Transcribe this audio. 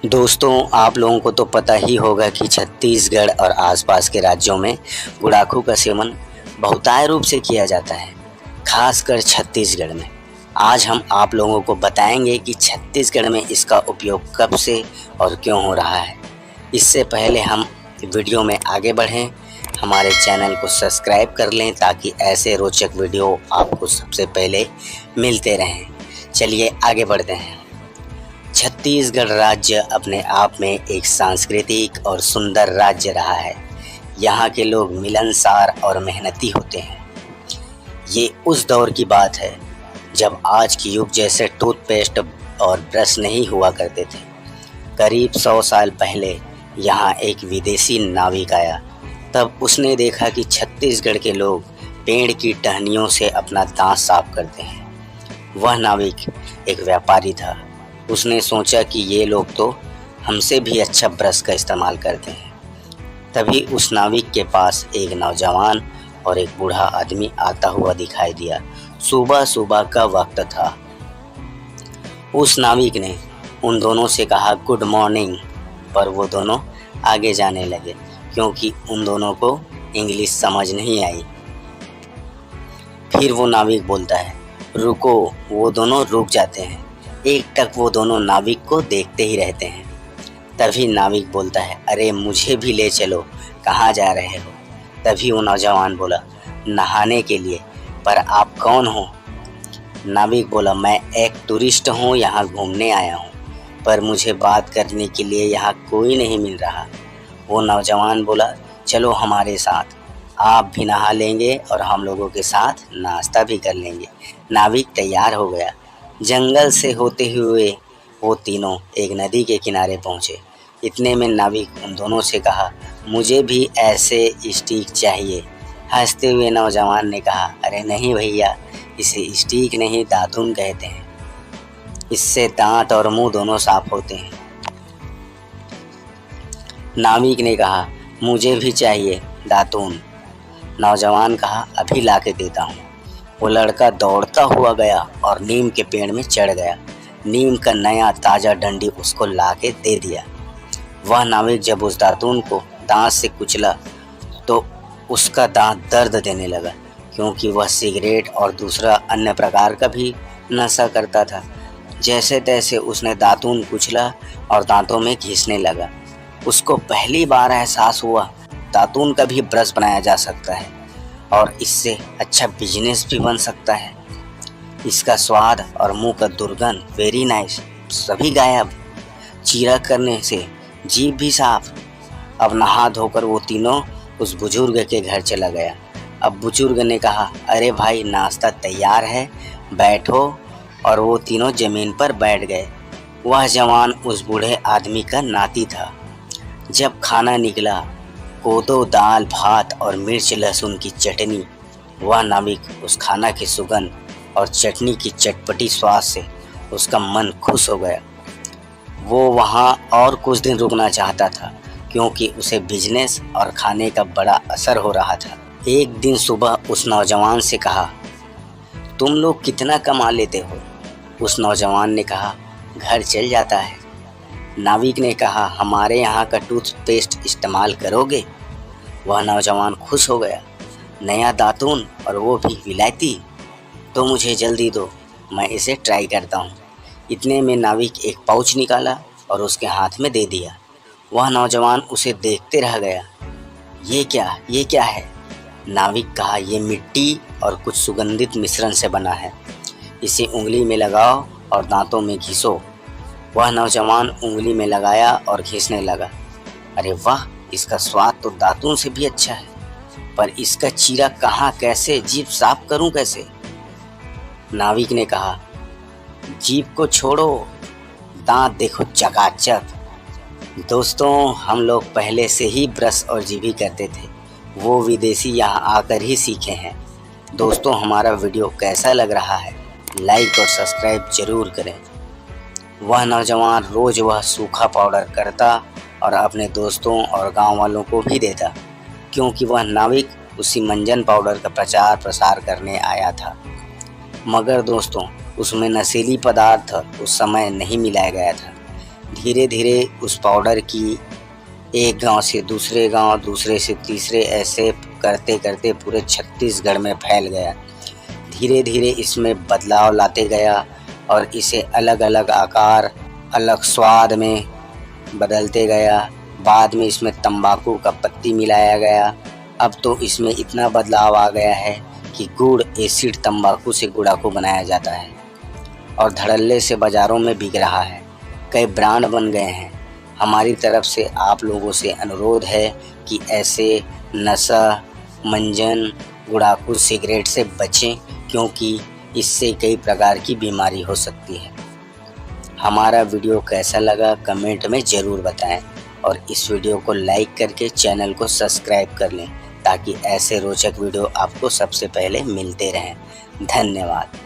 दोस्तों, आप लोगों को तो पता ही होगा कि छत्तीसगढ़ और आसपास के राज्यों में गुड़ाखू का सेवन बहुतायत रूप से किया जाता है, खासकर छत्तीसगढ़ में। आज हम आप लोगों को बताएंगे कि छत्तीसगढ़ में इसका उपयोग कब से और क्यों हो रहा है। इससे पहले हम वीडियो में आगे बढ़ें, हमारे चैनल को सब्सक्राइब कर लें ताकि ऐसे रोचक वीडियो आपको सबसे पहले मिलते रहें। चलिए आगे बढ़ते हैं। छत्तीसगढ़ राज्य अपने आप में एक सांस्कृतिक और सुंदर राज्य रहा है। यहाँ के लोग मिलनसार और मेहनती होते हैं। ये उस दौर की बात है जब आज की युग जैसे टूथपेस्ट और ब्रश नहीं हुआ करते थे। करीब 100 साल पहले यहाँ एक विदेशी नाविक आया। तब उसने देखा कि छत्तीसगढ़ के लोग पेड़ की टहनियों से अपना दांत साफ करते हैं। वह नाविक एक व्यापारी था। उसने सोचा कि ये लोग तो हमसे भी अच्छा ब्रश का इस्तेमाल करते हैं। तभी उस नाविक के पास एक नौजवान और एक बूढ़ा आदमी आता हुआ दिखाई दिया। सुबह सुबह का वक्त था। उस नाविक ने उन दोनों से कहा गुड मॉर्निंग, पर वो दोनों आगे जाने लगे क्योंकि उन दोनों को इंग्लिश समझ नहीं आई। फिर वो नाविक बोलता है रुको, वो दोनों रुक जाते हैं। एक टक वो दोनों नाविक को देखते ही रहते हैं। तभी नाविक बोलता है अरे मुझे भी ले चलो, कहाँ जा रहे हो? तभी वो नौजवान बोला नहाने के लिए। पर आप कौन हो? नाविक बोला मैं एक टूरिस्ट हूँ, यहाँ घूमने आया हूँ, पर मुझे बात करने के लिए यहाँ कोई नहीं मिल रहा। वो नौजवान बोला चलो हमारे साथ, आप भी नहा लेंगे और हम लोगों के साथ नाश्ता भी कर लेंगे। नाविक तैयार हो गया। जंगल से होते हुए वो तीनों एक नदी के किनारे पहुँचे। इतने में नाविक उन दोनों से कहा मुझे भी ऐसे स्टिक चाहिए। हंसते हुए नौजवान ने कहा अरे नहीं भैया, इसे स्टिक नहीं दातुन कहते हैं। इससे दांत और मुंह दोनों साफ होते हैं। नाविक ने कहा मुझे भी चाहिए दातुन। नौजवान कहा अभी ला के देता हूँ। वो लड़का दौड़ता हुआ गया और नीम के पेड़ में चढ़ गया। नीम का नया ताज़ा डंडी उसको ला के दे दिया। वह नाविक जब उस दातून को दांत से कुचला तो उसका दांत दर्द देने लगा, क्योंकि वह सिगरेट और दूसरा अन्य प्रकार का भी नशा करता था। जैसे तैसे उसने दातून कुचला और दांतों में घिसने लगा। उसको पहली बार एहसास हुआ दातून का भी ब्रश बनाया जा सकता है और इससे अच्छा बिजनेस भी बन सकता है। इसका स्वाद और मुंह का दुर्गंध वेरी नाइस सभी गायब। चीरा करने से जीभ भी साफ। अब नहा धोकर वो तीनों उस बुजुर्ग के घर चला गया। अब बुजुर्ग ने कहा अरे भाई नाश्ता तैयार है, बैठो। और वो तीनों जमीन पर बैठ गए। वह जवान उस बूढ़े आदमी का नाती था। जब खाना निकला, कोदो दाल भात और मिर्च लहसुन की चटनी, वह नाविक उस खाना की सुगंध और चटनी की चटपटी स्वाद से उसका मन खुश हो गया। वो वहाँ और कुछ दिन रुकना चाहता था क्योंकि उसे बिजनेस और खाने का बड़ा असर हो रहा था। एक दिन सुबह उस नौजवान से कहा तुम लोग कितना कमा लेते हो? उस नौजवान ने कहा घर चल जाता है। नाविक ने कहा हमारे यहाँ का टूथपेस्ट इस्तेमाल करोगे? वह नौजवान खुश हो गया। नया दातून और वो भी विलायती, तो मुझे जल्दी दो, मैं इसे ट्राई करता हूँ। इतने में नाविक एक पाउच निकाला और उसके हाथ में दे दिया। वह नौजवान उसे देखते रह गया। ये क्या है? नाविक कहा ये मिट्टी और कुछ सुगंधित मिश्रण से बना है। इसे उंगली में लगाओ और दांतों में घिसो। वह नौजवान उंगली में लगाया और घिसने लगा। अरे वाह, इसका स्वाद तो दातून से भी अच्छा है, पर इसका चीरा कहाँ, कैसे जीभ साफ करूं कैसे? नाविक ने कहा जीभ को छोड़ो, दांत देखो चकाचक। दोस्तों, हम लोग पहले से ही ब्रश और जीभी करते थे, वो विदेशी यहाँ आकर ही सीखे हैं। दोस्तों, हमारा वीडियो कैसा लग रहा है लाइक और सब्सक्राइब जरूर करें। वह नौजवान रोज़ वह सूखा पाउडर करता और अपने दोस्तों और गांव वालों को भी देता, क्योंकि वह नाविक उसी मंजन पाउडर का प्रचार प्रसार करने आया था। मगर दोस्तों, उसमें नशीली पदार्थ उस समय नहीं मिलाया गया था। धीरे धीरे उस पाउडर की एक गांव से दूसरे गांव, दूसरे से तीसरे, ऐसे करते करते पूरे छत्तीसगढ़ में फैल गया। धीरे धीरे इसमें बदलाव लाते गया और इसे अलग अलग आकार, अलग स्वाद में बदलते गया। बाद में इसमें तंबाकू का पत्ती मिलाया गया। अब तो इसमें इतना बदलाव आ गया है कि गुड़ एसिड तंबाकू से गुड़ाखू बनाया जाता है और धड़ल्ले से बाज़ारों में बिक रहा है। कई ब्रांड बन गए हैं। हमारी तरफ से आप लोगों से अनुरोध है कि ऐसे नशा, मंजन, गुड़ाखू, सिगरेट से बचें, क्योंकि इससे कई प्रकार की बीमारी हो सकती है। हमारा वीडियो कैसा लगा कमेंट में ज़रूर बताएं और इस वीडियो को लाइक करके चैनल को सब्सक्राइब कर लें, ताकि ऐसे रोचक वीडियो आपको सबसे पहले मिलते रहें। धन्यवाद।